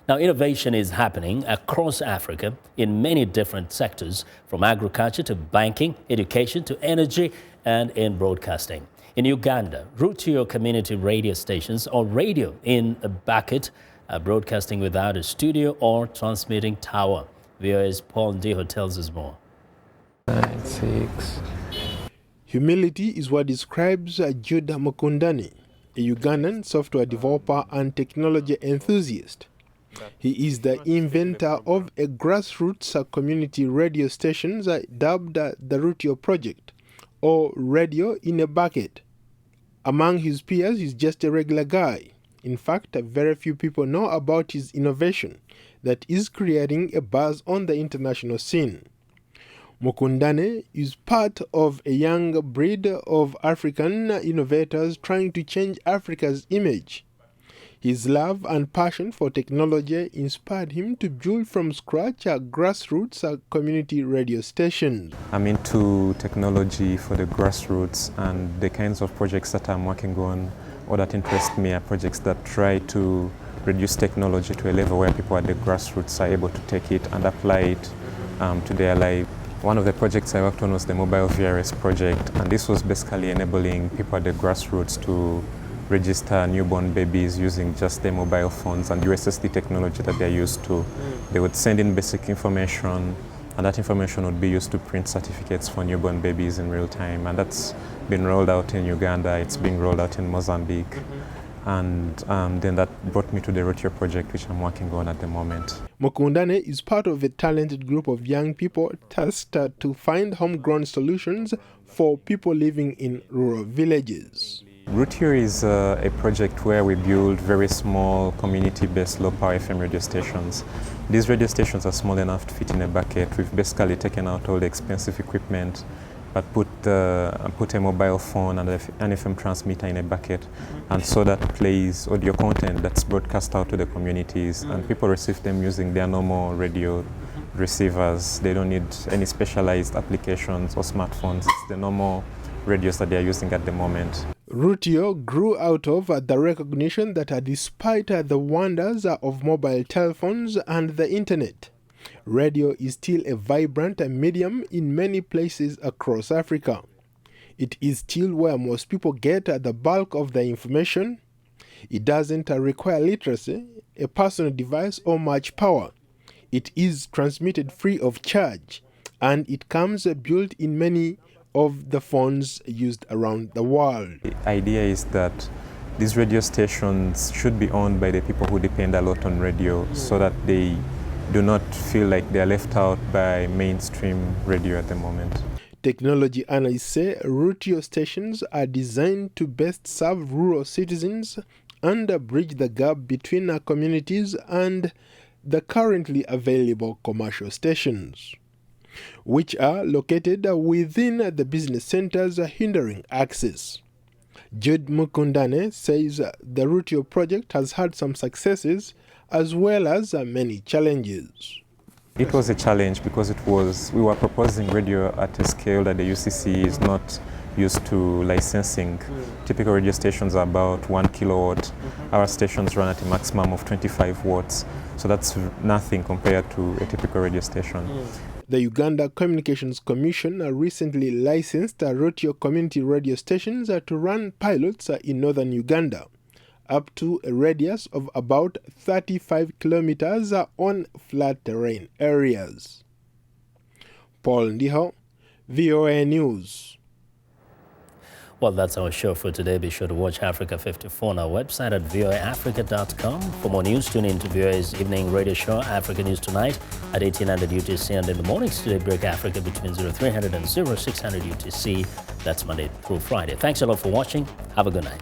Now, innovation is happening across Africa in many different sectors, from agriculture to banking, education to energy, and in broadcasting. In Uganda, route to your community radio stations or radio in a bucket are broadcasting without a studio or transmitting tower. VOA's Paul Ndiho tells us more. 9, 6. Humility is what describes Jude Mukundani, a Ugandan software developer and technology enthusiast. He is the inventor of a grassroots community radio station dubbed the Rutio Project, or Radio in a Bucket. Among his peers, he's just a regular guy. In fact, very few people know about his innovation that is creating a buzz on the international scene. Mukundane is part of a young breed of African innovators trying to change Africa's image. His love and passion for technology inspired him to build from scratch a grassroots community radio station. I'm into technology for the grassroots, and the kinds of projects that I'm working on or that interest me are projects that try to reduce technology to a level where people at the grassroots are able to take it and apply it to their life. One of the projects I worked on was the mobile VRS project, and this was basically enabling people at the grassroots to register newborn babies using just their mobile phones and USSD technology that they're used to. They would send in basic information, and that information would be used to print certificates for newborn babies in real time. And that's been rolled out in Uganda, it's being rolled out in Mozambique. And then that brought me to the Rutio project, which I'm working on at the moment. Mukundane is part of a talented group of young people tasked to find homegrown solutions for people living in rural villages. Rutio is a project where we build very small community-based low-power FM radio stations. These radio stations are small enough to fit in a bucket. We've basically taken out all the expensive equipment, but put a mobile phone and an FM transmitter in a bucket, and so that plays audio content that's broadcast out to the communities, and people receive them using their normal radio receivers. They don't need any specialized applications or smartphones. It's the normal radios that they're using at the moment. Rutio grew out of the recognition that despite the wonders of mobile telephones and the internet, radio is still a vibrant medium in many places across Africa. It is still where most people get the bulk of the information. It doesn't require literacy, a personal device, or much power. It is transmitted free of charge, and it comes built in many of the phones used around the world. The idea is that these radio stations should be owned by the people who depend a lot on radio, so that they do not feel like they are left out by mainstream radio at the moment. Technology analysts say Rutio stations are designed to best serve rural citizens and bridge the gap between our communities and the currently available commercial stations, which are located within the business centers hindering access. Jude Mukundane says the Rutio project has had some successes as well as many challenges. It was a challenge because we were proposing radio at a scale that the UCC is not used to licensing. Typical radio stations are about 1 kilowatt. Our stations run at a maximum of 25 watts. So that's nothing compared to a typical radio station. The Uganda Communications Commission recently licensed Rutio community radio stations to run pilots in northern Uganda, up to a radius of about 35 kilometers on flat terrain areas. Paul Ndiho, VOA News. Well, that's our show for today. Be sure to watch Africa 54 on our website at voaafrica.com. For more news, tune in to VOA's evening radio show, Africa News Tonight, at 1800 UTC, and in the mornings today, Break Africa between 0300 and 0600 UTC. That's Monday through Friday. Thanks a lot for watching. Have a good night.